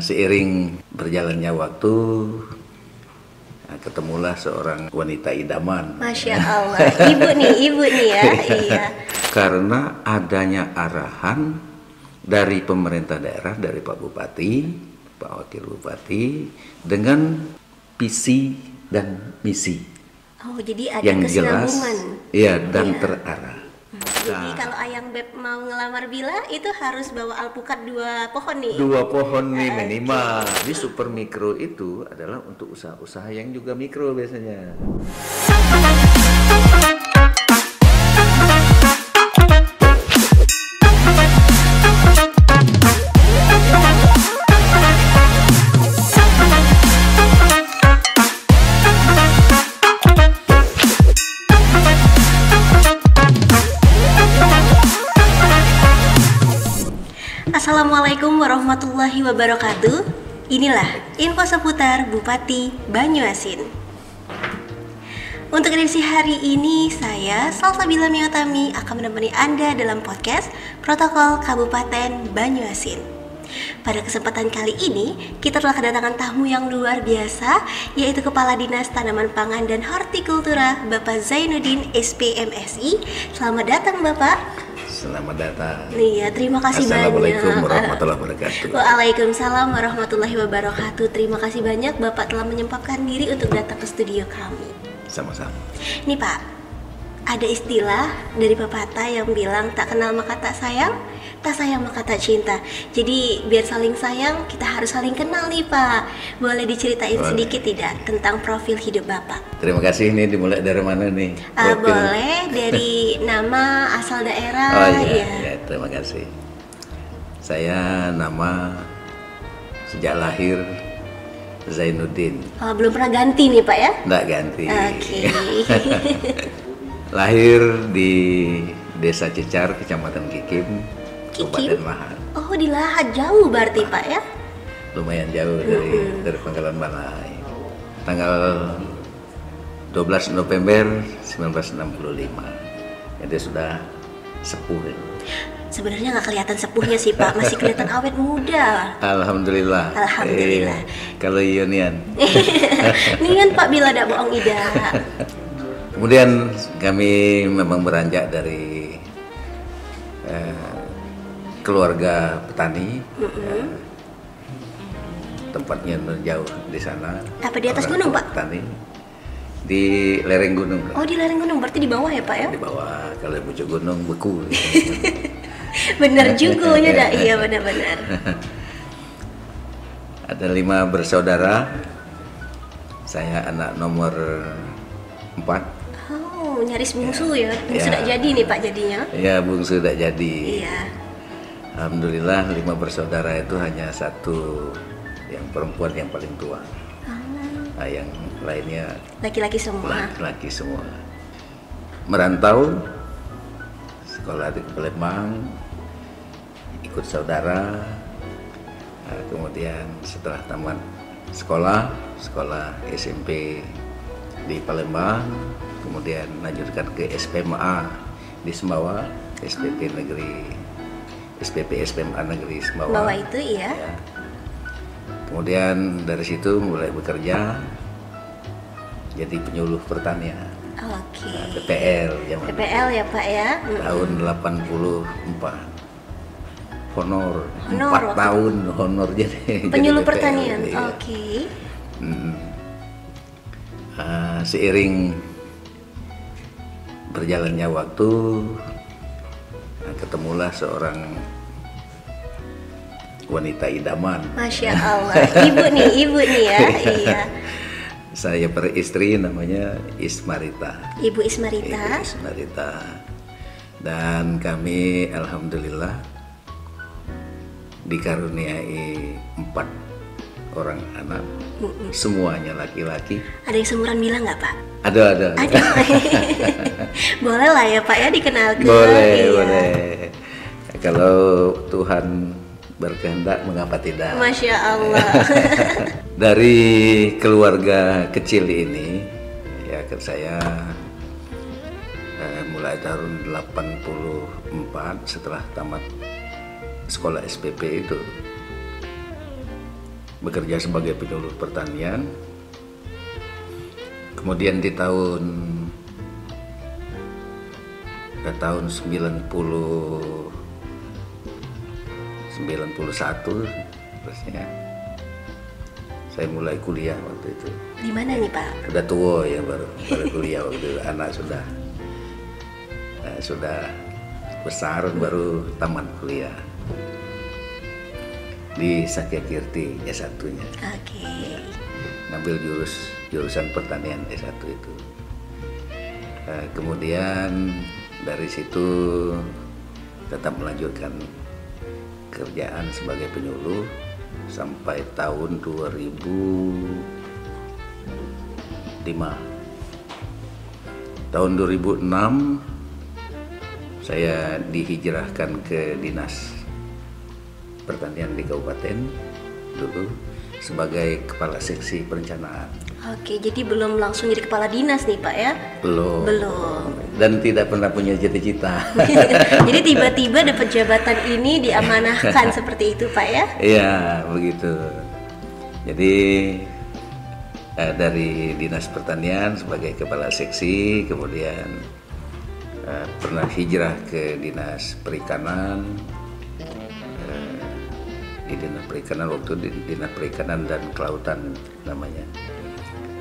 Seiring berjalannya waktu, ketemulah seorang wanita idaman. Masya Allah, ibu nih ya. Iya. Karena adanya arahan dari pemerintah daerah, dari Pak Bupati, Pak Wakil Bupati, dengan visi dan misi Oh, jadi ada yang jelas, kesinambungan. ya, dan Iya. terarah. Jadi kalau Ayang Beb mau ngelamar Bila itu harus bawa alpukat 2 pohon nih. 2 pohon nih minimal. Di super mikro itu adalah untuk usaha-usaha yang juga mikro biasanya. Assalamualaikum warahmatullahi wabarakatuh. Inilah info seputar Bupati Banyuasin. Untuk edisi hari ini, saya Salsabila Miyotami akan menemani Anda dalam podcast Protokol Kabupaten Banyuasin. Pada kesempatan kali ini, kita telah kedatangan tamu yang luar biasa, yaitu Kepala Dinas Tanaman Pangan dan Hortikultura, Bapak Zainuddin SPMSI. Selamat datang, Bapak. Selamat datang. Iya, terima kasih banyak. Assalamualaikum warahmatullahi wabarakatuh. Waalaikumsalam warahmatullahi wabarakatuh. Terima kasih banyak Bapak telah menyempatkan diri untuk datang ke studio kami. Sama-sama. Nih Pak, ada istilah dari pepatah yang bilang tak kenal maka tak sayang maka tak cinta. Jadi biar saling sayang, kita harus saling kenal nih Pak. Boleh diceritain sedikit tidak tentang profil hidup Bapak? Terima kasih. Ini dimulai dari mana nih? Boleh dari nama, asal daerah. Oh iya, ya, terima kasih. Saya nama sejak lahir Zainuddin. Oh, belum pernah ganti nih Pak ya? Nggak ganti. Oke. Lahir di Desa Cecar, Kecamatan Kikim, Kabupaten Lahat. Oh, di Lahat, jauh berarti Pak ya? Lumayan jauh dari Pangkalan Balai. Tanggal 12 November 1965. Jadi sudah sepuh ya. Sebenarnya nggak kelihatan sepuhnya sih Pak, masih kelihatan awet muda. Alhamdulillah. Alhamdulillah. Kalau Ionian. Ini kan Pak Bila ada bohong ida. Kemudian kami memang beranjak dari keluarga petani. Tempatnya jauh di sana. Apa di atas gunung Pak? Petani. Di lereng gunung. Oh, di lereng gunung, berarti di bawah ya Pak ya? Di bawah, kalau di pucuk gunung beku. Bener juga ya dak, iya benar-benar. Ada 5 bersaudara. Saya anak nomor 4. Oh, nyaris bungsu ya. Bungsu sudah jadi nih Pak jadinya. Ya, bungsu sudah jadi. Iya. Alhamdulillah 5 bersaudara itu hanya 1 yang perempuan yang paling tua. Nah, yang lainnya Laki-laki semua. laki-laki semua. Merantau, sekolah di Palembang, ikut saudara. Nah, kemudian setelah tamat sekolah SMP di Palembang, kemudian lanjutkan ke SPMA di Sembawa, SPP SMA Negeri Sembawa. Bawah itu iya. Ya. Kemudian dari situ mulai bekerja jadi penyuluh pertanian. Oke. PPL zaman PPL ya Pak ya. tahun 84. Honor 4 waktu tahun honor jadi penyuluh PPL, pertanian. iya. Oke. Seiring berjalannya waktu, ketemulah seorang wanita idaman. Masya Allah, ibu nih ya. Iya. Saya beristri, namanya Ismarita. Ibu Ismarita. Ibu Ismarita. Dan kami alhamdulillah dikaruniai 4 orang anak, semuanya laki-laki. Ada yang seumuran Bila nggak Pak? Ada. Boleh lah ya Pak ya dikenalkan. Boleh. Kalau Tuhan berkehendak, mengapa tidak? Masya Allah. Dari keluarga kecil ini, ya saya mulai tahun 84 setelah tamat sekolah SPP itu bekerja sebagai penyuluh pertanian. Kemudian di tahun 91 terusnya saya mulai kuliah waktu itu. Di mana nih Pak? Udah tua ya, baru kuliah waktu itu. Anak sudah besar, baru tamat kuliah di Sakyakirti S1-nya. Oke. Ngambil jurusan pertanian S1 itu. Kemudian dari situ tetap melanjutkan kerjaan sebagai penyuluh sampai tahun 2005. Tahun 2006 saya dihijrahkan ke Dinas Pertanian di Kabupaten dulu sebagai Kepala Seksi Perencanaan. Oke, jadi belum langsung jadi kepala dinas nih Pak ya? Belum. Belum. Dan tidak pernah punya cita-cita. Jadi tiba-tiba dapat jabatan ini diamanahkan seperti itu Pak ya? Iya, begitu. Jadi dari Dinas Pertanian sebagai Kepala Seksi, kemudian pernah hijrah ke Dinas Perikanan. Di Dinas Perikanan, waktu di Dinas Perikanan dan Kelautan namanya.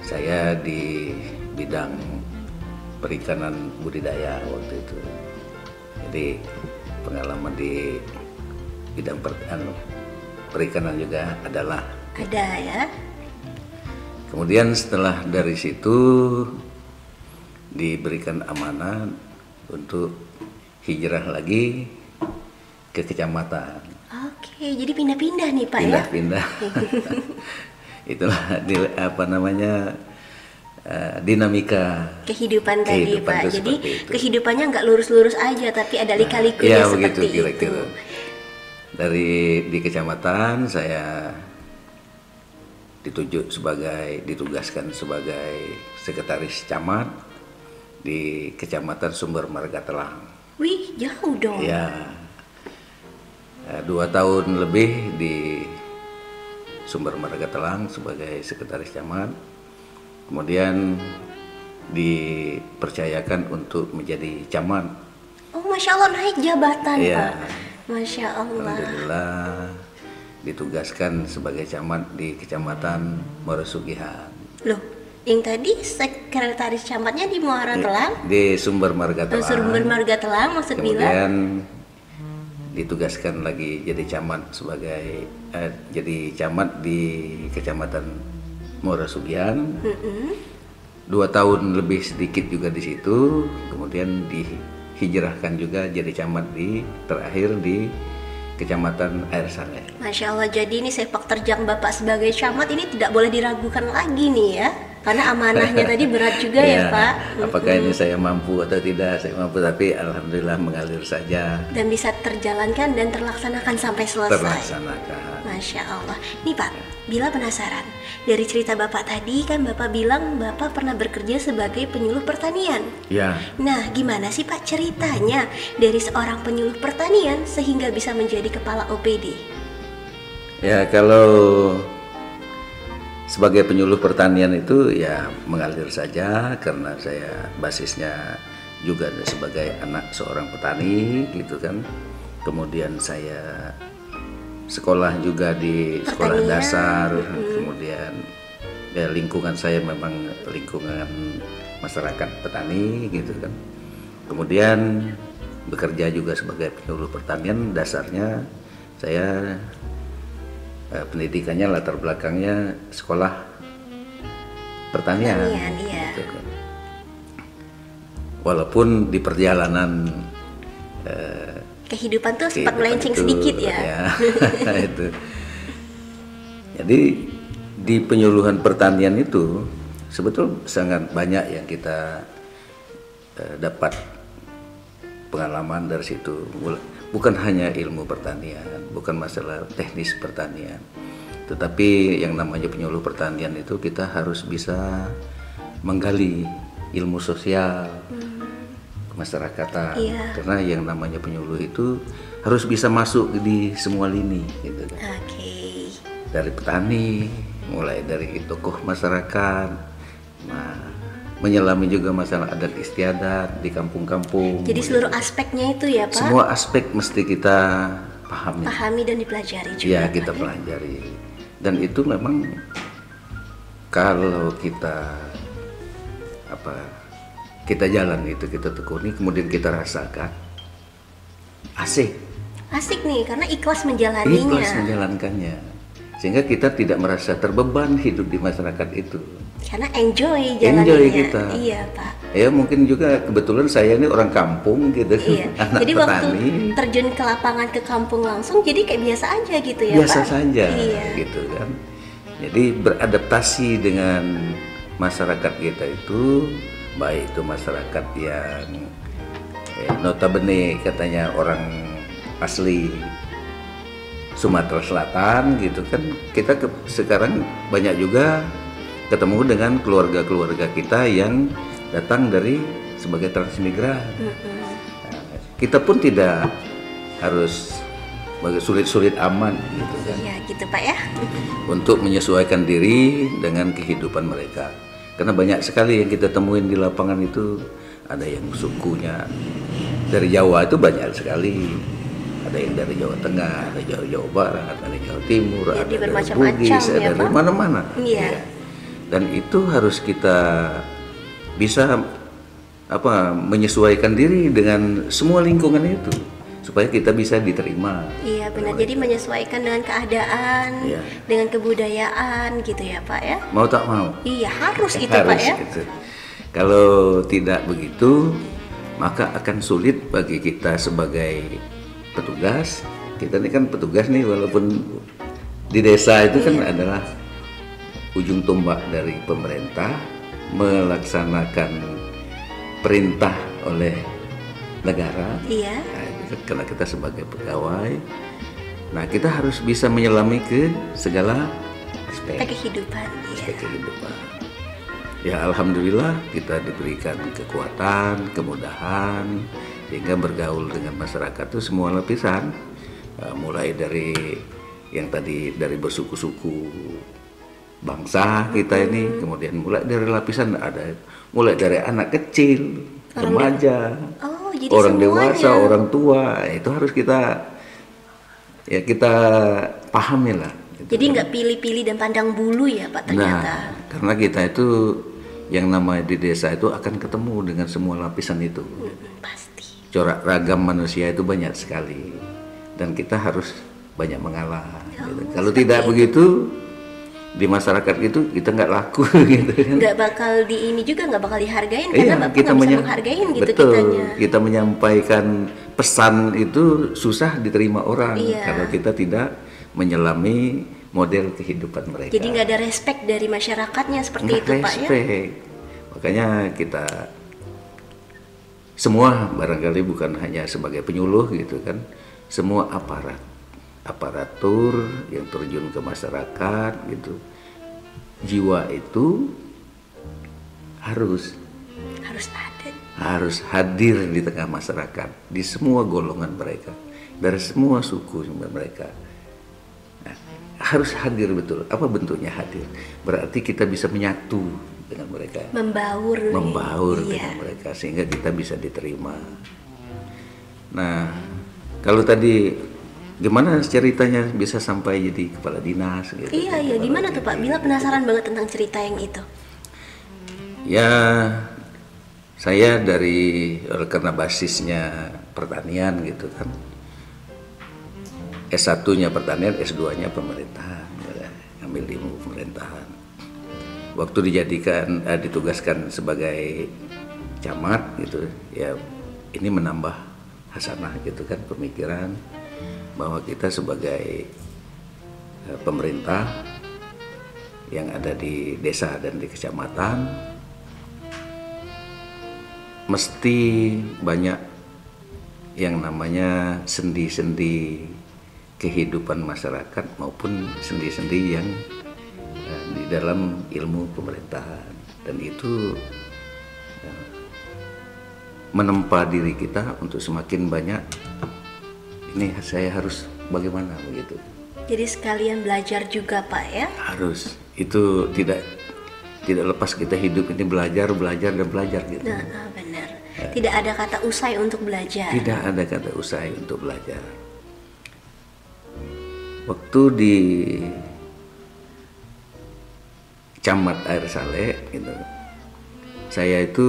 Saya di bidang perikanan budidaya waktu itu. Jadi pengalaman di bidang perikanan juga adalah. Ada ya. Kemudian setelah dari situ diberikan amanah untuk hijrah lagi ke kecamatan. Oke, jadi pindah-pindah nih Pak ya? Pindah-pindah. Itulah dinamika kehidupan tadi Pak. Jadi itu. kehidupannya nggak lurus-lurus aja, tapi ada lika-likunya Ya seperti begitu kira-kira. itu. Di kecamatan saya ditugaskan sebagai sekretaris camat di Kecamatan Sumber Marga Telang. Wih, jauh dong. Ya, 2 tahun lebih di Sumber Marga Telang sebagai sekretaris camat. Kemudian dipercayakan untuk menjadi camat. Oh, Masya Allah, naik jabatan Ya, Pak. Masya Allah. alhamdulillah ditugaskan sebagai camat di Kecamatan Muarasugihan. Loh, yang tadi sekretaris camatnya di Muara Telang? Di Sumber Marga Telang. Sumber Marga Telang maksud bilang? Kemudian ditugaskan lagi jadi camat di Kecamatan Muarasugihan. 2 tahun lebih sedikit juga di situ. Kemudian dihijrahkan juga jadi camat terakhir di Kecamatan Air Saleh. Masya Allah, jadi ini sepak terjang Bapak sebagai camat ini tidak boleh diragukan lagi nih ya. Karena amanahnya tadi berat juga ya Pak. Apakah ini saya mampu atau tidak? Saya mampu, tapi alhamdulillah mengalir saja. Dan bisa terjalankan dan terlaksanakan sampai selesai. Terlaksanakan. Masya Allah. Nih Pak, Bila penasaran. Dari cerita Bapak tadi kan Bapak bilang Bapak pernah bekerja sebagai penyuluh pertanian. Ya. Nah, gimana sih Pak ceritanya dari seorang penyuluh pertanian sehingga bisa menjadi kepala OPD? Ya, kalau sebagai penyuluh pertanian itu ya mengalir saja karena saya basisnya juga sebagai anak seorang petani gitu kan. Kemudian saya sekolah juga di sekolah dasar, kemudian ya lingkungan saya memang lingkungan masyarakat petani gitu kan. Kemudian bekerja juga sebagai penyuluh pertanian, dasarnya saya pendidikannya latar belakangnya sekolah pertanian iya. gitu kan. Walaupun di perjalanan kehidupan tuh sempat melenceng sedikit ya. Itu. Jadi di penyuluhan pertanian itu sebetulnya sangat banyak yang kita dapat pengalaman dari situ. Bukan hanya ilmu pertanian, bukan masalah teknis pertanian, tetapi yang namanya penyuluh pertanian itu kita harus bisa menggali ilmu sosial kemasyarakatan, karena yang namanya penyuluh itu harus bisa masuk di semua lini gitu kan. Oke. dari petani, mulai dari tokoh masyarakat, nah, menyelami juga masalah adat istiadat di kampung-kampung. Jadi seluruh aspeknya itu ya Pak? Semua aspek mesti kita pahami Dan dipelajari juga. ya, kita pelajari. Dan itu memang kalau kita kita jalan itu, kita tekuni, kemudian kita rasakan asik nih, karena ikhlas menjalaninya. Ikhlas menjalankannya, sehingga kita tidak merasa terbeban hidup di masyarakat itu. Karena enjoy jalannya. Enjoy kita. Iya Pak. Ya mungkin juga kebetulan saya ini orang kampung gitu. Iya. Anak jadi petani. Waktu terjun ke lapangan, ke kampung langsung, jadi kayak biasa aja gitu ya biasa Pak? saja Iya. gitu kan. Jadi beradaptasi dengan masyarakat kita itu, baik itu masyarakat yang notabene katanya orang asli Sumatera Selatan gitu kan. Kita sekarang banyak juga ketemu dengan keluarga-keluarga kita yang datang dari sebagai transmigran. Nah, kita pun tidak harus sulit-sulit aman gitu kan. Iya gitu Pak ya. Untuk menyesuaikan diri dengan kehidupan mereka. Karena banyak sekali yang kita temuin di lapangan itu, ada yang sukunya dari Jawa itu banyak sekali. Ada yang dari Jawa Tengah, ada Jawa Barat, ada Jawa Timur, Jadi ada dari bermacam-macam Bugis, ya, ada dari Pak? mana-mana. Iya. Ya. Dan itu harus kita bisa menyesuaikan diri dengan semua lingkungan itu supaya kita bisa diterima. Iya benar. Jadi menyesuaikan dengan keadaan, Iya. dengan kebudayaan gitu ya Pak ya. Mau tak mau. Iya harus gitu Harus Pak ya. gitu. Kalau tidak begitu, maka akan sulit bagi kita sebagai petugas. Kita ini kan petugas nih, walaupun di desa itu kan adalah ujung tombak dari pemerintah, melaksanakan perintah oleh negara. Iya. Nah, itu karena kita sebagai pegawai, nah kita harus bisa menyelami ke segala aspek Kehidupan. aspek kehidupan. Ya alhamdulillah kita diberikan kekuatan, kemudahan sehingga bergaul dengan masyarakat itu semua lapisan, mulai dari yang tadi dari bersuku-suku bangsa kita ini, kemudian mulai dari lapisan ada mulai dari anak kecil, remaja, jadi orang semuanya. dewasa, orang tua, itu harus kita pahami lah. Jadi nggak pilih-pilih dan pandang bulu ya Pak ternyata. Nah, karena kita itu yang namanya di desa itu akan ketemu dengan semua lapisan itu. Pasti. Corak ragam manusia itu banyak sekali dan kita harus banyak mengalah. Gitu. Kalau tidak begitu di masyarakat itu kita nggak laku gitu kan. Nggak bakal nggak bakal dihargain karena Bapak kita nggak bisa menghargain gitu betul, kitanya. kita menyampaikan pesan itu susah diterima orang kalau kita tidak menyelami model kehidupan mereka. Jadi nggak ada respect dari masyarakatnya seperti Nggak itu Pak ya. Makanya kita semua barangkali bukan hanya sebagai penyuluh gitu kan, semua aparatur yang terjun ke masyarakat gitu, jiwa itu harus hadir di tengah masyarakat, di semua golongan mereka, dari semua suku mereka. Nah, harus hadir betul. Apa bentuknya hadir? Berarti kita bisa menyatu dengan mereka, membaur dengan mereka sehingga kita bisa diterima. Nah, kalau tadi gimana ceritanya bisa sampai jadi kepala dinas gitu? Iya, gimana tuh Pak? Bila penasaran banget tentang cerita yang itu. Ya, saya karena basisnya pertanian gitu kan. S1-nya pertanian, S2-nya pemerintahan, ambil ilmu pemerintahan. Waktu ditugaskan sebagai camat gitu, ya ini menambah hasanah gitu kan, pemikiran bahwa kita sebagai pemerintah yang ada di desa dan di kecamatan mesti banyak yang namanya sendi-sendi kehidupan masyarakat maupun sendi-sendi yang di dalam ilmu pemerintahan, dan itu menempa diri kita untuk semakin banyak ini saya harus bagaimana begitu. Jadi sekalian belajar juga Pak ya? Harus. Itu tidak lepas kita hidup ini belajar dan belajar gitu. Nah, benar. Tidak ada kata usai untuk belajar. Tidak ada kata usai untuk belajar. Waktu di Camat Air Saleh gitu, saya itu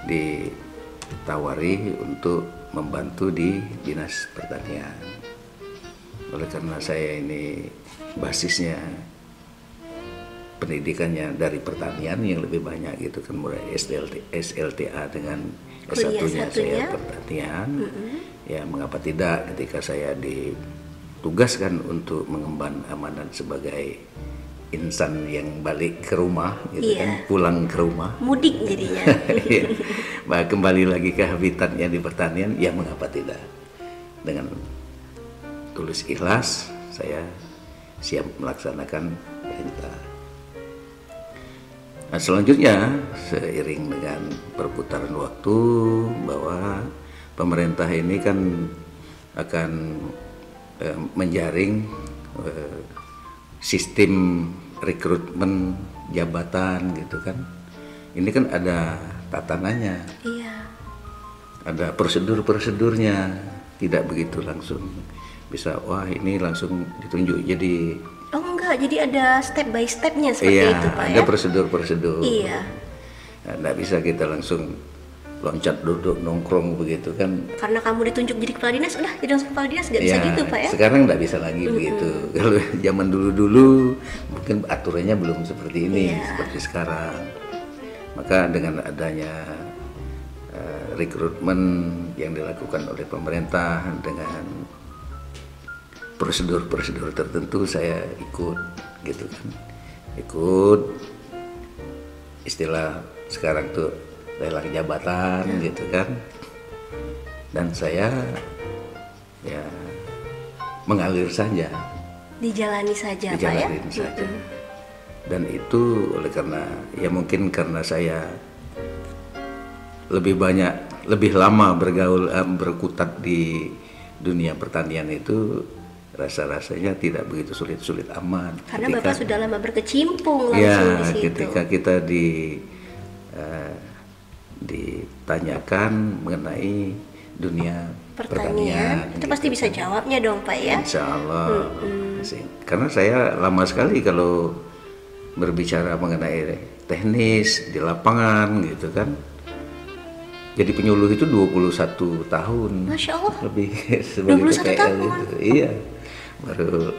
ditawari untuk membantu di Dinas Pertanian. Oleh karena saya ini basisnya pendidikannya dari pertanian yang lebih banyak gitu kan, mulai SLTA dengan S1-nya saya pertanian. Ya mengapa tidak ketika saya ditugaskan untuk mengemban amanat sebagai insan yang balik ke rumah gitu kan, pulang ke rumah, mudik jadinya. Bah, kembali lagi ke habitatnya di pertanian, ya mengapa tidak, dengan tulus ikhlas saya siap melaksanakan perintah. Nah, selanjutnya seiring dengan perputaran waktu bahwa pemerintah ini kan akan menjaring sistem rekrutmen jabatan gitu kan. Ini kan ada tatanannya, ada prosedur-prosedurnya, tidak begitu langsung bisa wah ini langsung ditunjuk jadi. Oh enggak, jadi ada step by stepnya seperti itu Pak ada prosedur-prosedur. Iya. Nah, nggak bisa kita langsung loncat duduk nongkrong begitu kan. Karena kamu ditunjuk jadi kepala dinas, udah jadi langsung kepala dinas, nggak bisa gitu Pak ya? Sekarang nggak bisa lagi begitu. Kalau zaman dulu mungkin aturannya belum seperti ini, seperti sekarang. Maka dengan adanya rekrutmen yang dilakukan oleh pemerintah dengan prosedur-prosedur tertentu, saya ikut gitu kan. Ikut istilah sekarang tuh lelang jabatan gitu kan. Dan saya ya mengalir saja, dijalani saja Pak ya. Saja. Dan itu oleh karena ya mungkin karena saya lebih lama berkutat di dunia pertanian itu, rasa-rasanya tidak begitu sulit amat. Karena Bapak sudah lama berkecimpung langsung di situ. Ketika kita ditanyakan mengenai dunia pertanian itu pasti bisa jawabnya dong Pak ya. Insya Allah. Karena saya lama sekali kalau berbicara mengenai teknis di lapangan gitu kan. Jadi penyuluh itu 21 tahun. Masya Allah. Lebih sebagai 21 PPL tahun. Gitu. Iya. Baru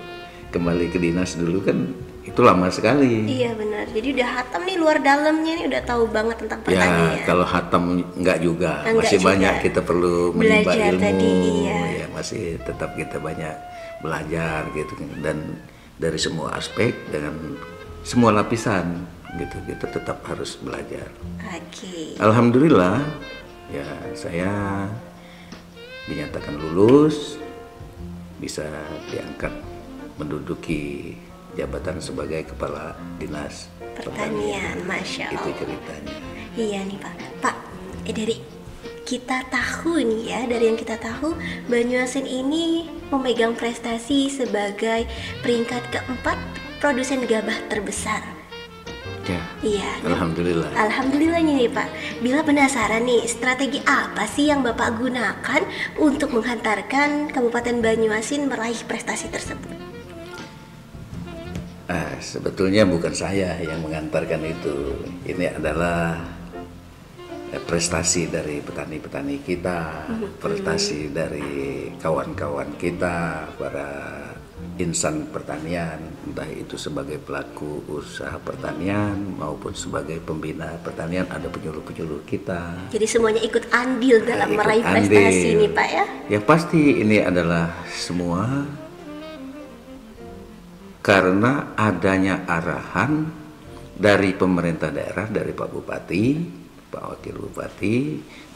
kembali ke dinas dulu kan itu lama sekali. Iya benar. Jadi udah hatam nih luar dalamnya nih, udah tahu banget tentang pertanian. Ya kalau hatam enggak juga, masih juga. Banyak kita perlu menimba ilmu. Tadi, ya masih tetap kita banyak belajar gitu kan. Dan dari semua aspek dengan semua lapisan gitu kita tetap harus belajar. Alhamdulillah ya saya dinyatakan lulus, bisa diangkat menduduki jabatan sebagai kepala dinas pertanian. Masya Allah. Itu ceritanya. Iya nih Pak. Dari kita tahu nih ya, dari yang kita tahu Banyuasin ini memegang prestasi sebagai peringkat keempat produsen gabah terbesar. Ya. Iya. Alhamdulillah. Alhamdulillahnya nih Pak. Bila penasaran nih, strategi apa sih yang Bapak gunakan untuk menghantarkan Kabupaten Banyuasin meraih prestasi tersebut? Sebetulnya bukan saya yang mengantarkan itu. Ini adalah prestasi dari petani-petani kita, prestasi dari kawan-kawan kita, para insan pertanian, entah itu sebagai pelaku usaha pertanian maupun sebagai pembina pertanian, ada penyuluh-penyuluh kita. Jadi semuanya ikut andil dalam meraih prestasi ini Pak ya? Ya pasti ini adalah semua karena adanya arahan dari pemerintah daerah, dari Pak Bupati, Pak Wakil Bupati,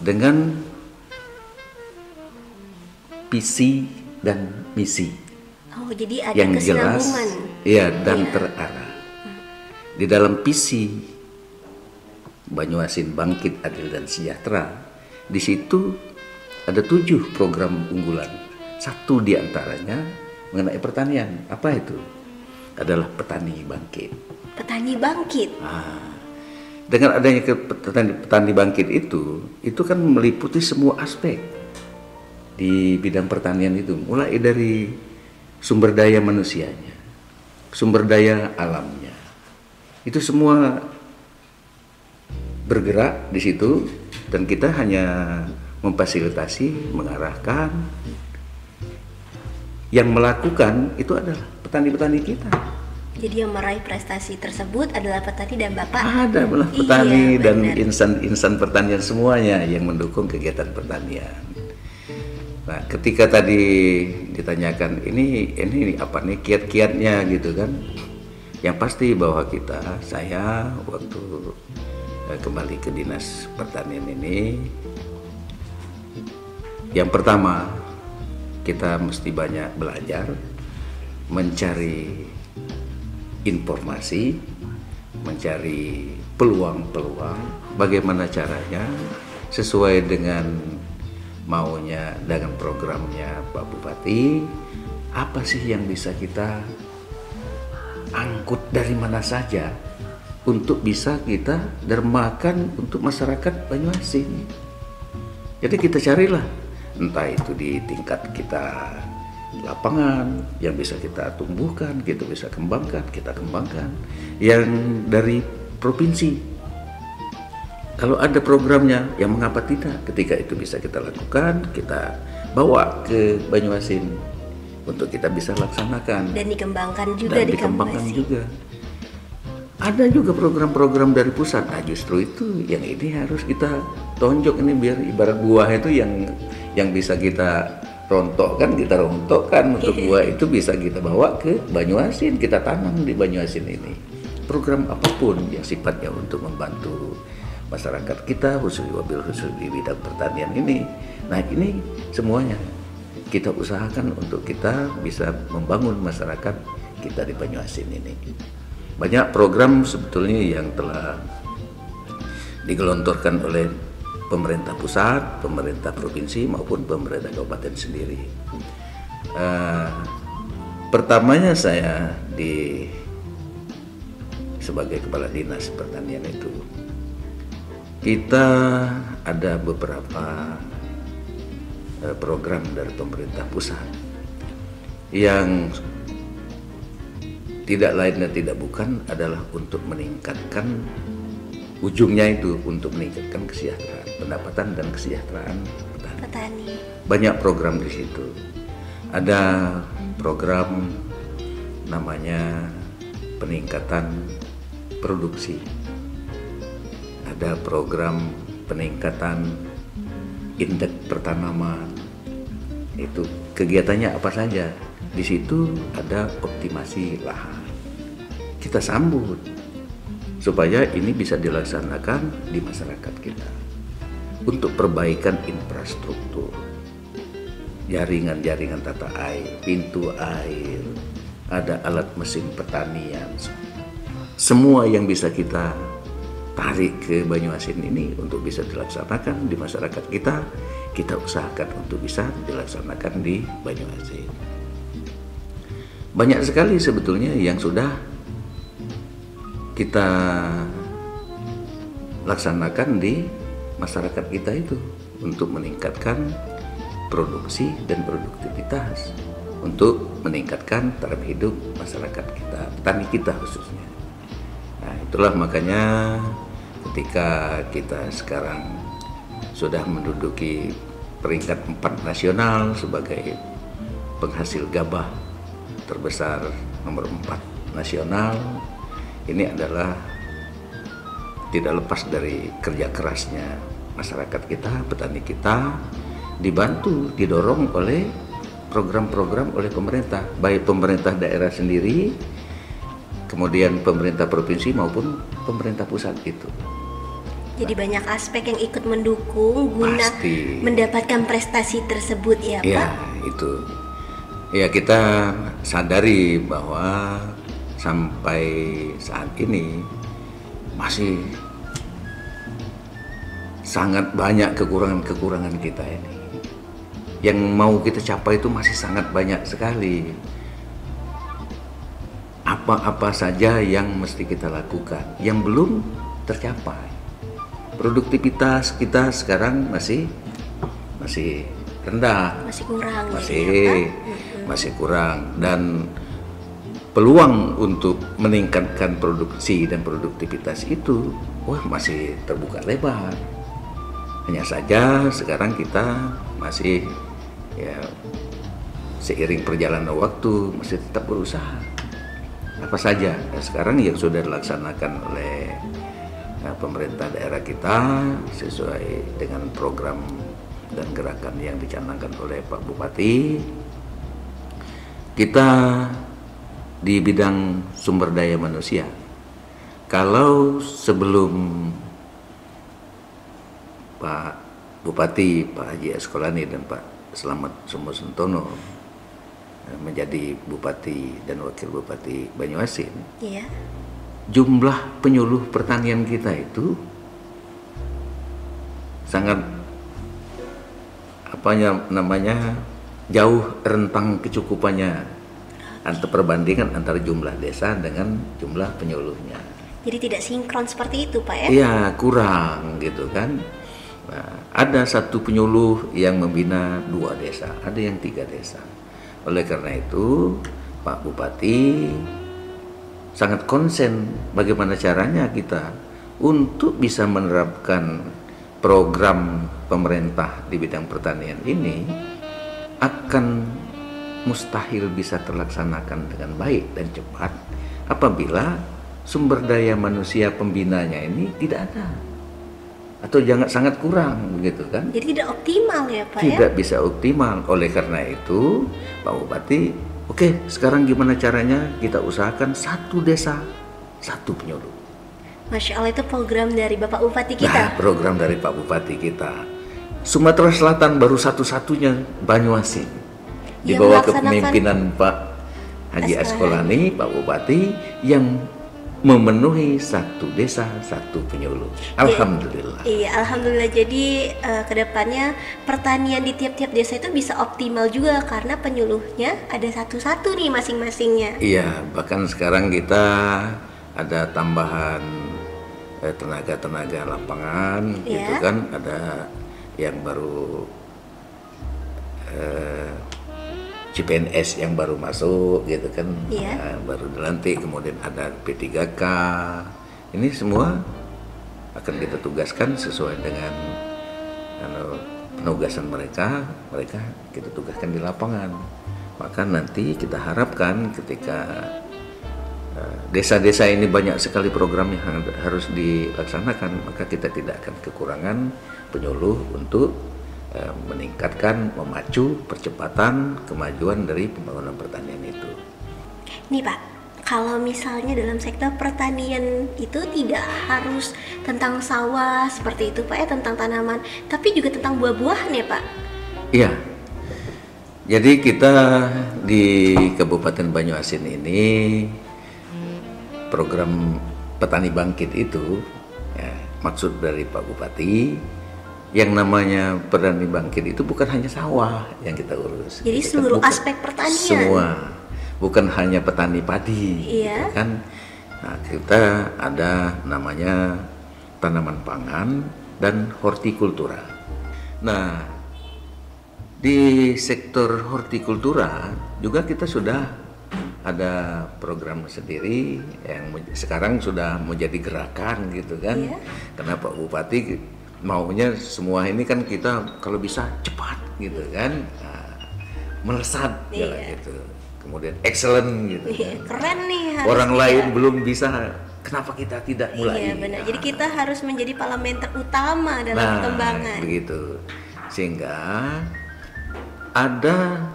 dengan visi dan misi jadi ada yang jelas, dan terarah. Di dalam visi Banyuasin Bangkit Adil dan Sejahtera, di situ ada 7 program unggulan. Satu diantaranya mengenai pertanian. Apa itu? Adalah petani bangkit. Petani bangkit. Dengan adanya petani bangkit itu kan meliputi semua aspek di bidang pertanian itu, mulai dari sumber daya manusianya, sumber daya alamnya, itu semua bergerak di situ, dan kita hanya memfasilitasi, mengarahkan. Yang melakukan itu adalah petani-petani kita. Jadi yang meraih prestasi tersebut adalah petani dan Bapak? Adalah petani dan benar. insan pertanian semuanya yang mendukung kegiatan pertanian. Nah, ketika tadi ditanyakan ini apa nih kiat-kiatnya gitu kan? Yang pasti bahwa saya waktu kembali ke dinas pertanian ini, yang pertama kita mesti banyak belajar, mencari informasi, mencari peluang-peluang, bagaimana caranya sesuai dengan maunya, dengan programnya Pak Bupati, apa sih yang bisa kita angkut dari mana saja untuk bisa kita dermakan untuk masyarakat Banyuasin. Jadi kita carilah, entah itu di tingkat kita lapangan yang bisa kita tumbuhkan, kita bisa kembangkan, yang dari provinsi. Kalau ada programnya, yang mengapa tidak? Ketika itu bisa kita lakukan, kita bawa ke Banyuasin untuk kita bisa laksanakan dan dikembangkan juga di juga. Ada juga program-program dari pusat. Nah, justru itu yang ini harus kita tonjok ini, biar ibarat buah itu yang bisa kita rontokkan untuk buah itu bisa kita bawa ke Banyuasin, kita tanam di Banyuasin ini. Program apapun yang sifatnya untuk membantu masyarakat kita, khusus di bidang pertanian ini. Nah, ini semuanya kita usahakan untuk kita bisa membangun masyarakat kita di Banyuasin ini. Banyak program sebetulnya yang telah digelontorkan oleh pemerintah pusat, pemerintah provinsi maupun pemerintah kabupaten sendiri. Pertamanya saya sebagai kepala dinas pertanian itu, kita ada beberapa program dari pemerintah pusat yang tidak lain dan tidak bukan adalah untuk meningkatkan, ujungnya itu untuk meningkatkan kesejahteraan, pendapatan dan kesejahteraan petani. Banyak program di situ. Ada program namanya peningkatan produksi. Ada program peningkatan indeks pertanaman. Itu kegiatannya apa saja? Di situ ada optimasi lahan. Kita sambut supaya ini bisa dilaksanakan di masyarakat kita untuk perbaikan infrastruktur, jaringan tata air, pintu air, ada alat mesin pertanian, semua yang bisa kita tarik ke Banyuasin ini untuk bisa dilaksanakan di masyarakat kita usahakan untuk bisa dilaksanakan di Banyuasin. Banyak sekali sebetulnya yang sudah kita laksanakan di masyarakat kita itu untuk meningkatkan produksi dan produktivitas, untuk meningkatkan taraf hidup masyarakat kita, petani kita khususnya. Nah, itulah makanya ketika kita sekarang sudah menduduki peringkat 4 nasional sebagai penghasil gabah terbesar nomor 4 nasional, ini adalah tidak lepas dari kerja kerasnya masyarakat kita, petani kita, dibantu, didorong oleh program-program oleh pemerintah, baik pemerintah daerah sendiri, kemudian pemerintah provinsi maupun pemerintah pusat itu. Jadi banyak aspek yang ikut mendukung guna mendapatkan prestasi tersebut ya Pak? Ya, itu. Ya, kita sadari bahwa sampai saat ini masih sangat banyak kekurangan kita ini. Yang mau kita capai itu masih sangat banyak sekali. apa-apa saja yang mesti kita lakukan yang belum tercapai. Produktivitas kita sekarang masih rendah, masih kurang, dan peluang untuk meningkatkan produksi dan produktivitas itu masih terbuka lebar. Hanya saja sekarang kita masih seiring perjalanan waktu masih tetap berusaha. Apa saja sekarang yang sudah dilaksanakan oleh pemerintah daerah kita sesuai dengan program dan gerakan yang dicanangkan oleh Pak Bupati. Kita di bidang sumber daya manusia, kalau sebelum Pak Bupati, Pak Haji Asqalani dan Pak Slamet Sumosuntono menjadi Bupati dan Wakil Bupati Banyuasin, jumlah penyuluh pertanian kita itu sangat jauh rentang kecukupannya perbandingan antara jumlah desa dengan jumlah penyuluhnya. Jadi tidak sinkron seperti itu, Pak ya? Iya, kurang gitu kan. Nah, ada satu penyuluh yang membina 2 desa, ada yang 3 desa. Oleh karena itu, Pak Bupati sangat konsen bagaimana caranya kita untuk bisa menerapkan program pemerintah di bidang pertanian ini akan mustahil bisa terlaksanakan dengan baik dan cepat apabila sumber daya manusia pembinanya ini tidak ada atau sangat kurang, begitu kan? Jadi tidak optimal ya, Pak? Tidak bisa optimal. Oleh karena itu, Pak Bupati, oke, sekarang gimana caranya kita usahakan 1 desa 1 penyuluh. Masya Allah, itu program dari Bapak Bupati kita. Nah, program dari Pak Bupati kita. Sumatera Selatan baru satu-satunya Banyuasin di bawah kepemimpinan Pak Haji Asqalani, Pak Bupati, yang memenuhi 1 desa 1 penyuluh. Alhamdulillah. Iya, alhamdulillah. Jadi kedepannya pertanian di tiap-tiap desa itu bisa optimal juga karena penyuluhnya ada 1-1 nih masing-masingnya. Iya, bahkan sekarang kita ada tambahan tenaga-tenaga lapangan, gitu kan, ada yang baru CPNS yang baru masuk gitu kan, baru dilantik, kemudian ada P3K. Ini semua akan kita tugaskan sesuai dengan penugasan mereka kita tugaskan di lapangan. Maka nanti kita harapkan ketika desa-desa ini banyak sekali program yang harus dilaksanakan, maka kita tidak akan kekurangan penyuluh untuk meningkatkan, memacu percepatan kemajuan dari pembangunan pertanian itu. Nih Pak, kalau misalnya dalam sektor pertanian itu tidak harus tentang sawah seperti itu Pak ya, tentang tanaman, tapi juga tentang buah-buahan ya Pak? Iya. Jadi kita di Kabupaten Banyuasin ini program Petani Bangkit itu maksud dari Pak Bupati, yang namanya Petani Bangkit itu bukan hanya sawah yang kita urus. Jadi seluruh aspek pertanian. Semua, bukan hanya petani padi. Iya. Gitu kan? Nah, kita ada namanya tanaman pangan dan hortikultura. Nah, di sektor hortikultura juga kita sudah ada program sendiri yang sekarang sudah menjadi gerakan gitu kan. Iya. Karena Pak Bupati maunya semua ini kan kita kalau bisa cepat gitu kan, melesat gitu, kemudian excellent gitu kan. Keren nih. Orang lain belum bisa, kenapa kita tidak mulai? Iya benar. Jadi kita harus menjadi parlementer utama dalam perkembangan. Begitu. Sehingga ada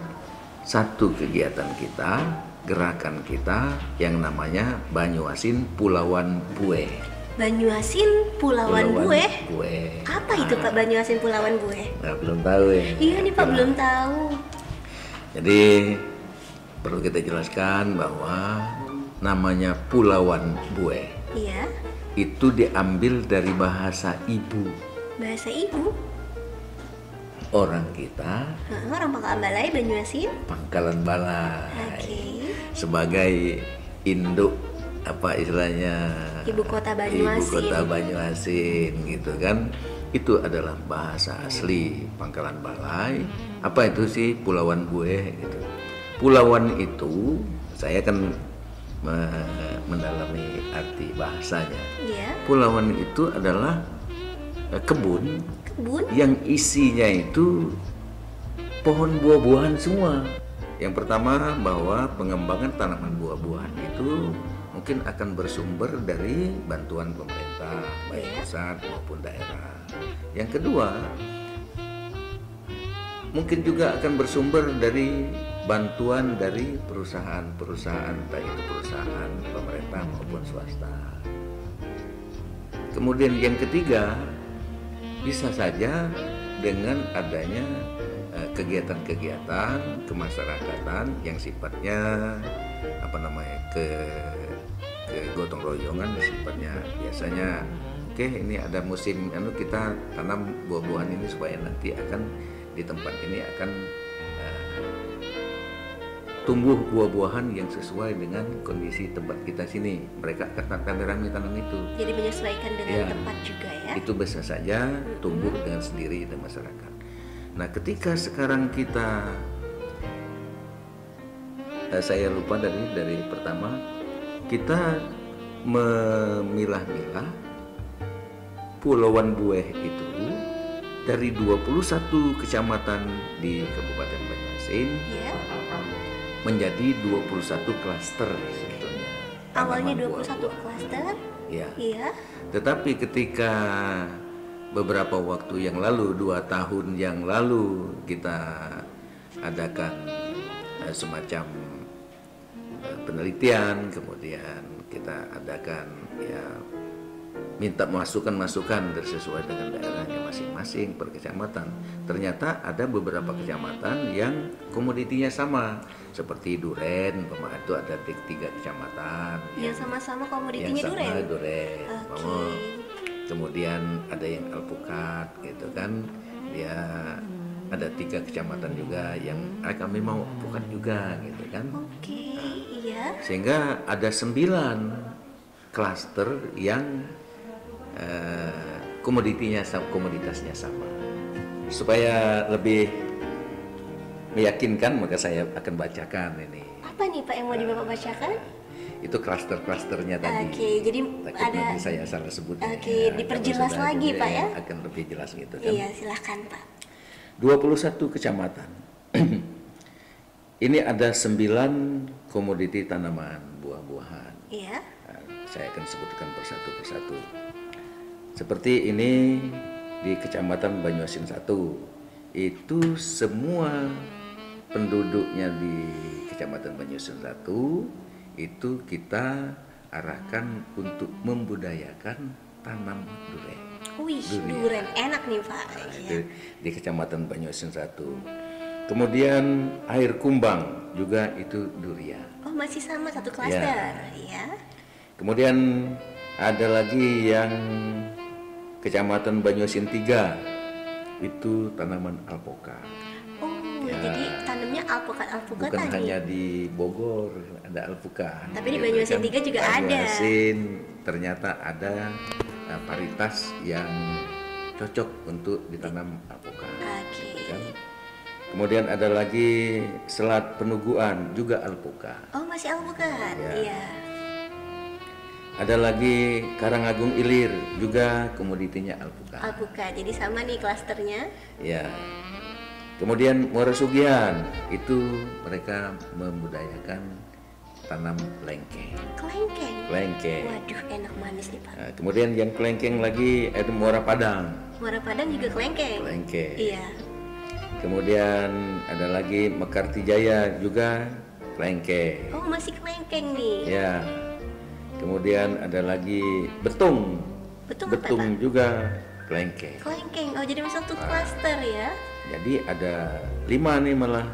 satu kegiatan kita, gerakan kita yang namanya Banyuasin Pulauan Bueh. Banyuasin Pulauan Bueh. Apa itu Pak Banyuasin Pulauan Bueh? Nah, belum tahu ya. Iya nih Pak, belum tahu. Jadi perlu kita jelaskan bahwa namanya Pulauan Bueh. Iya. Itu diambil dari bahasa ibu. Bahasa ibu? Orang kita. Orang Pangkalan Balai Banyuasin. Pangkalan Balai. Oke. Sebagai induk apa istilahnya Ibu kota Banyuasin. Ibu kota Banyuasin gitu kan. Itu adalah bahasa asli Pangkalan Balai. Apa itu sih Pulauan Bueh gitu. Pulauan itu saya kan mendalami arti bahasanya. Iya. Pulauan itu adalah kebun yang isinya itu pohon buah-buahan semua. Yang pertama bahwa pengembangan tanaman buah-buahan itu mungkin akan bersumber dari bantuan pemerintah baik pusat maupun daerah. Yang kedua mungkin juga akan bersumber dari bantuan dari perusahaan-perusahaan, entah itu perusahaan pemerintah maupun swasta. Kemudian yang ketiga, bisa saja dengan adanya kegiatan-kegiatan kemasyarakatan yang sifatnya gotong royongan, sifatnya biasanya ini ada musim kita tanam buah-buahan ini supaya nanti akan di tempat ini akan tumbuh buah-buahan yang sesuai dengan kondisi tempat kita sini. Mereka akan rame-rame tanam itu. Jadi menyesuaikan dengan tempat juga ya. Itu bisa saja tumbuh dengan sendiri di masyarakat. Nah, ketika sekarang kita saya lupa dari pertama kita memilah-milah Pulauan Bueh itu dari 21 kecamatan di Kabupaten Banyuasin. Menjadi 21 klaster sebetulnya. Awalnya 21 klaster? Ya. Iya. Tetapi ketika beberapa waktu yang lalu, 2 tahun yang lalu kita adakan semacam penelitian, kemudian kita adakan minta masukan-masukan sesuai dengan daerahnya masing-masing per kecamatan. Ternyata ada beberapa kecamatan yang komoditinya sama, seperti duren, itu ada 3 kecamatan yang sama-sama komoditinya duren. Okay. Kemudian ada yang alpukat gitu kan, dia ada 3 kecamatan juga yang kami mau alpukat juga gitu kan. Iya. Sehingga ada 9 klaster yang komoditasnya sama. Supaya lebih meyakinkan maka saya akan bacakan ini. Apa nih Pak yang mau Bapak bacakan? Itu klaster-klasternya tadi. Jadi ada nanti saya salah sebut. Diperjelas lagi Pak ya. Akan lebih jelas gitu kan. Iya, silakan Pak. 21 kecamatan. Ini ada 9 komoditi tanaman buah-buahan. Iya. Saya akan sebutkan persatu. Seperti ini di Kecamatan Banyuasin 1, itu semua penduduknya di Kecamatan Banyuasin 1 itu kita arahkan untuk membudayakan tanam durian. Durian enak nih Pak. Itu di Kecamatan Banyuasin 1. Kemudian air kumbang juga itu durian. Oh, masih sama satu klaster ya. Kemudian ada lagi yang Kecamatan Banyuasin 3 itu tanaman alpukat. Jadi tanamnya alpukat bukan tadi. Bukan hanya di Bogor ada alpukat. Tapi di Banyuasin 3 juga ada. Banyuasin ternyata ada paritas yang cocok untuk ditanam alpukat. Kan? Kemudian ada lagi Selat Penuguan juga alpukat. Oh, masih alpukat. Iya. Ada lagi Karangagung Ilir juga komoditinya alpukat. Jadi sama nih klasternya. Ya. Kemudian Muara Sugian itu mereka membudayakan tanam lengkeng. Kelengkeng. Waduh, enak manis nih Pak. Nah, kemudian yang kelengkeng lagi ada Muara Padang. Muara Padang juga kelengkeng. Iya. Kemudian ada lagi Mekarti Jaya juga kelengkeng. Oh, masih kelengkeng nih. Ya. Kemudian ada lagi Betung. Betung juga kelengkeng. Oh, jadi masuk satu klaster ya. Jadi ada 5 nih malah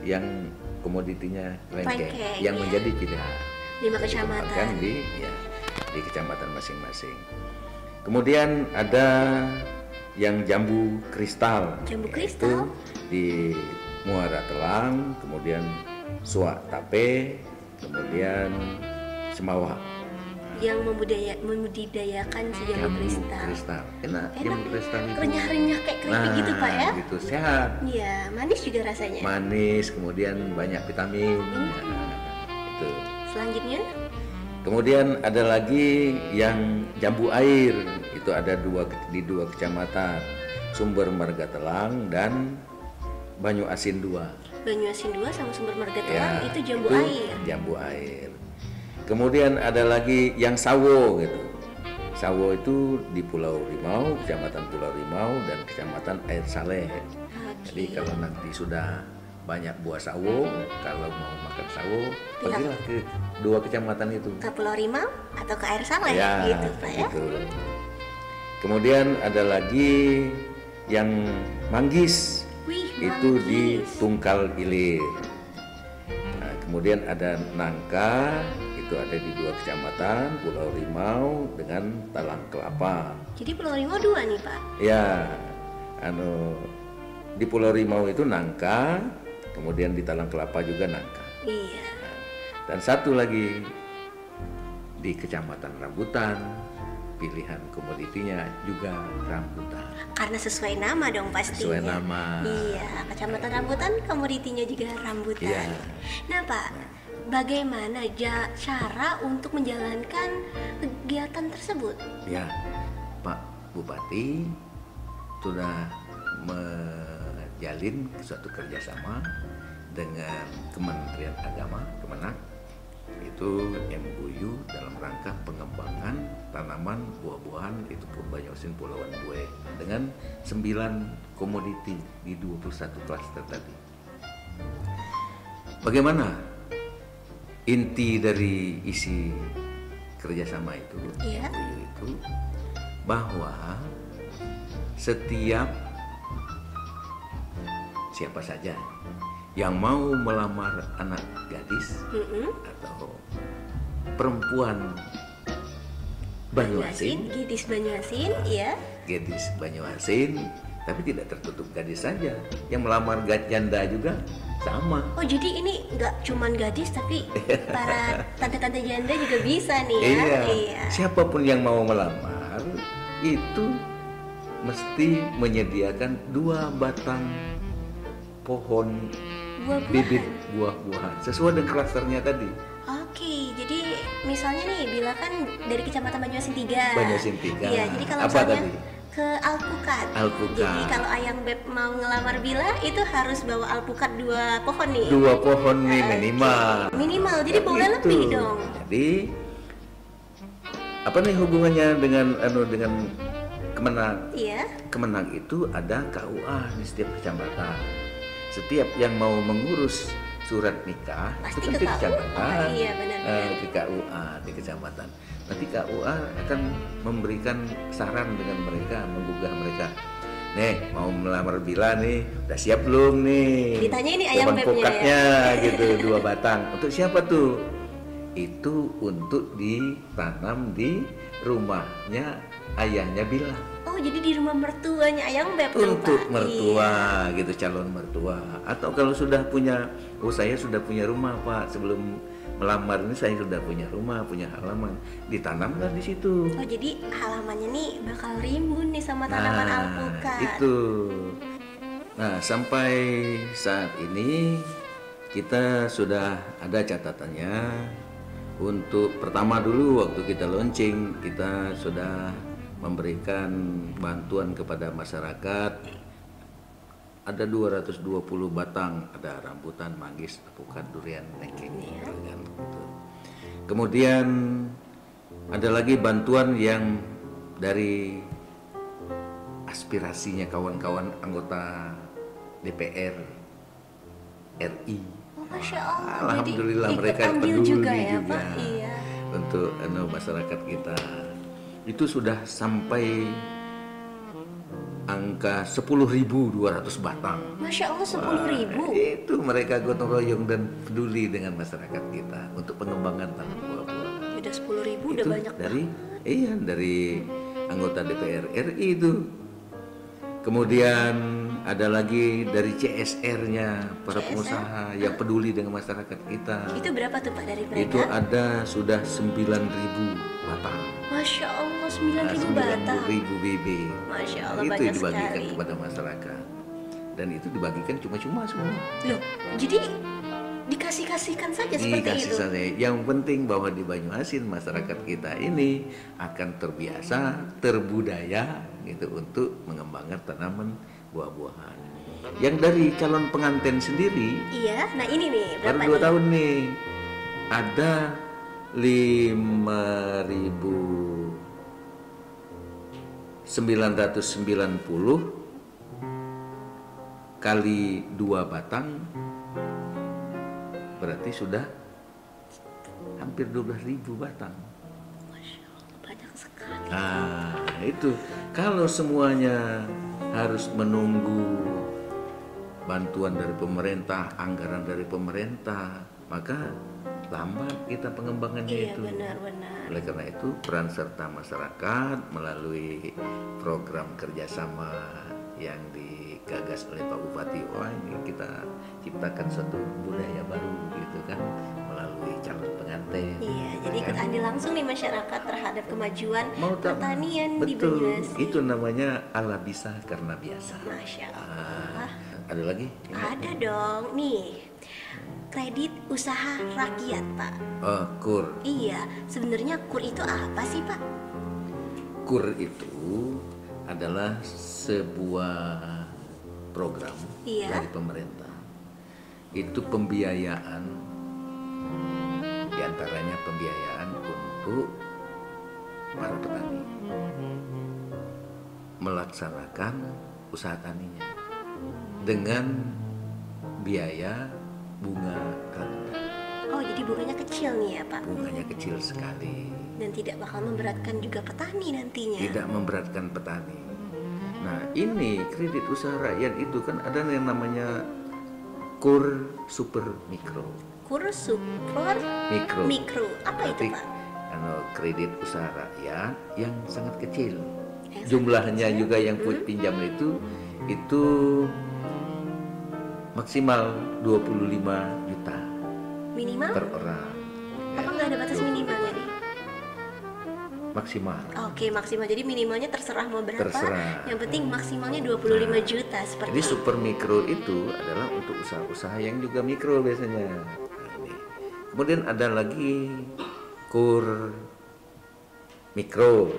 yang komoditinya kelengkeng yang menjadi pilihan. 5 kecamatan di kecamatan masing-masing. Kemudian ada yang jambu kristal. Itu di Muara Telang, kemudian Suak Tape, kemudian Semawa. Yang membudidayakan si jambu kristal. Enak jambu kristal itu. Renyah-renyah kayak keripik gitu Pak ya? Gitu, sehat. Iya, manis juga rasanya. Manis, kemudian banyak vitamin. Itu. Selanjutnya? Kemudian ada lagi yang jambu air. Itu ada di dua kecamatan, Sumber Marga Telang dan Banyu Asin 2. Banyu Asin 2 sama Sumber Marga Telang itu jambu air. Jambu air. Kemudian ada lagi yang sawo gitu. Sawo itu di Pulau Rimau, Kecamatan Pulau Rimau dan Kecamatan Air Saleh. Jadi kalau nanti sudah banyak buah sawo, kalau mau makan sawo, pergilah ke dua kecamatan itu. Ke Pulau Rimau atau ke Air Saleh gitu Pak ya. Gitu. Kemudian ada lagi yang manggis. Itu di Tungkal Ilir. Nah, kemudian ada nangka, itu ada di dua kecamatan, Pulau Rimau dengan Talang Kelapa. Jadi Pulau Rimau 2 nih Pak? Ya, di Pulau Rimau itu nangka, kemudian di Talang Kelapa juga nangka. Iya. Nah, dan satu lagi di Kecamatan Rambutan, pilihan komoditinya juga rambutan. Karena sesuai nama dong pastinya. Sesuai nama. Iya, Kecamatan Rambutan komoditinya juga rambutan. Iya. Nah Pak, bagaimana cara untuk menjalankan kegiatan tersebut? Ya, Pak Bupati sudah menjalin suatu kerjasama dengan Kementerian Agama, Kemenak, itu MOU dalam rangka pengembangan tanaman buah-buahan itu Banyu Asin Pulauan Bue dengan 9 komoditi di 21 klaster tadi. Bagaimana inti dari isi kerjasama itu, MOU itu, bahwa setiap siapa saja yang mau melamar anak gadis atau perempuan Banyuasin, gadis Banyuasin, ya. Gadis Banyuasin, tapi tidak tertutup gadis saja, yang melamar janda juga sama. Oh jadi ini nggak cuman gadis tapi para tante-tante janda juga bisa nih ya? Iya. Siapapun yang mau melamar itu mesti menyediakan 2 batang pohon bibit buah-buahan sesuai dengan klasternya tadi. Oke, jadi misalnya nih Bila kan dari Kecamatan Banyuasin 3. Banyuasin 3. Iya, jadi kalau apa misalnya tadi? Ke alpukat. Jadi kalau Ayang Beb mau ngelamar Bila itu harus bawa alpukat 2 pohon nih. 2 pohon nih minimal. Minimal, jadi boleh itu. lebih dong. Jadi apa nih hubungannya dengan Kemenang? Iya. Kemenang itu ada KUA di setiap kecamatan. Setiap yang mau mengurus surat nikah pasti itu kan ke di kecamatan, iya, benar. di KUA di kecamatan. Nanti KUA akan memberikan saran dengan mereka, menggugah mereka. Nih mau melamar Bila nih, udah siap belum nih? Ditanya ini Ayang Bebnya pokatnya gitu 2 batang. Untuk siapa tuh? Itu untuk ditanam di rumahnya ayahnya Bila. Oh jadi di rumah mertuanya Ayang Beb Untuk Pak. mertua gitu, calon mertua. Atau kalau sudah punya, saya sudah punya rumah Pak, sebelum melamar ini saya sudah punya rumah, punya halaman, ditanamlah di situ. Oh jadi halamannya nih bakal rimbun nih sama tanaman alpukat. Itu. Nah sampai saat ini kita sudah ada catatannya. Untuk pertama dulu waktu kita launching, kita sudah memberikan bantuan kepada masyarakat. Ada 220 batang, ada rambutan, manggis, alpukat, durian, lengkeng, gitu. Kemudian ada lagi bantuan yang dari aspirasinya kawan-kawan anggota DPR RI. Masya Allah. Alhamdulillah jadi mereka peduli juga ya Pak. Iya. Untuk masyarakat kita. Itu sudah sampai angka 10.200 batang. Masya Allah 10.000. Itu mereka gotong royong dan peduli dengan masyarakat kita untuk pengembangan tanam buah-buahan. Udah 10.000 udah banyak dari dari anggota DPR RI itu. Kemudian ada lagi dari CSR-nya, para pengusaha yang peduli dengan masyarakat kita. Itu berapa tuh Pak dari mereka? Itu ada sudah 9.000 batang. Masya Allah, 9.000 batang. 9.000 bibit. Masya Allah, Itu banyak dibagikan sekali. kepada masyarakat. Dan itu dibagikan cuma-cuma semua. Loh, jadi dikasih-kasihkan saja seperti Dikasih itu? saja. Yang penting bahwa di Banyuasin masyarakat kita ini akan terbiasa, terbudaya gitu untuk mengembangkan tanaman buah-buahan. Yang dari calon pengantin sendiri, Iya, nah ini nih, baru berapa 2 nih? tahun nih, ada 5.990 kali 2 batang, berarti sudah hampir 12.000 batang. Masya Allah, banyak sekali. Nah, itu kalau semuanya harus menunggu bantuan dari pemerintah, anggaran dari pemerintah, maka lambat kita pengembangannya Iya, itu. benar-benar. Oleh karena itu peran serta masyarakat melalui program kerjasama yang digagas oleh Pak Bupati, wah ini kita ciptakan suatu budaya baru gitu kan, melalui calon pengantin. Iya, jadi ikut kan? andil langsung nih masyarakat terhadap kemajuan Mau tak- pertanian di betul, Banyuasin. itu namanya ala bisa karena biasa. Masya Allah. Ada lagi? Ada dong, nih kredit usaha rakyat Pak. Oh, KUR. Iya, sebenarnya KUR itu apa sih Pak? KUR itu adalah sebuah program Iya. dari pemerintah. Itu pembiayaan, diantaranya pembiayaan untuk para petani melaksanakan usaha taninya dengan biaya bunga rendah. Oh, jadi bunganya kecil nih ya Pak? Bunganya kecil sekali, Dan tidak bakal memberatkan juga petani nantinya. tidak memberatkan petani. Nah, ini kredit usaha rakyat itu kan ada yang namanya KUR Super Mikro. KUR Super Mikro. Mikro, apa itu Berarti, Pak? kredit usaha rakyat yang sangat kecil. Yang Jumlahnya sangat kecil. juga yang pinjam itu maksimal 25 juta Minimal? per orang. Apa nggak ada batas minimalnya nih? Maksimal. Oke, maksimal. Jadi minimalnya terserah mau berapa. Terserah. Yang penting maksimalnya 25 juta seperti Jadi itu. super mikro itu adalah untuk usaha-usaha yang juga mikro biasanya. Nah, ini. Kemudian ada lagi KUR mikro.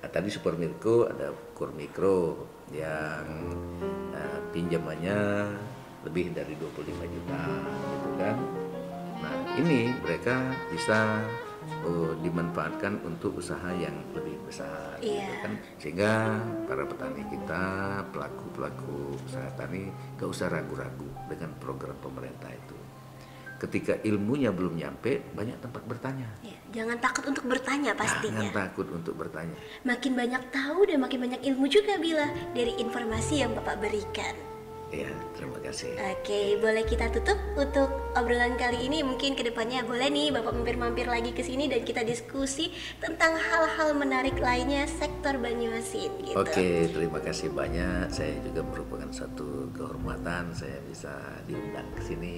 Nah, tadi super mikro, ada KUR mikro yang pinjamannya lebih dari 25 juta gitu kan. Nah, ini mereka bisa dimanfaatkan untuk usaha yang lebih besar gitu Iya. kan, sehingga para petani kita, pelaku-pelaku usaha tani gak usah ragu-ragu dengan program pemerintah itu. Ketika ilmunya belum nyampe, banyak tempat bertanya. Ya, jangan takut untuk bertanya pastinya. Jangan takut untuk bertanya. Makin banyak tahu dan makin banyak ilmu juga Bila dari informasi yang Bapak berikan. Ya, terima kasih. Oke, boleh kita tutup untuk obrolan kali ini. Mungkin kedepannya boleh nih Bapak mampir-mampir lagi ke sini dan kita diskusi tentang hal-hal menarik lainnya sektor Banyuasin gitu. Oke, terima kasih banyak. Saya juga merupakan satu kehormatan saya bisa diundang ke sini.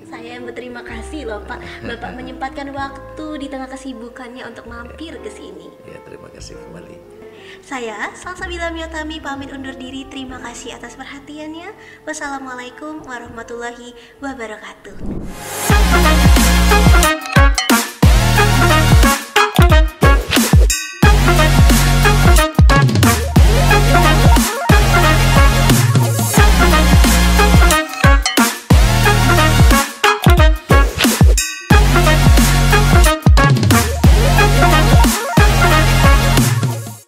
Saya yang berterima kasih loh Pak. Bapak menyempatkan waktu di tengah kesibukannya untuk mampir ke sini. Ya, terima kasih kembali. Saya Salsabila Miyotami pamit undur diri. Terima kasih atas perhatiannya. Wassalamualaikum warahmatullahi wabarakatuh.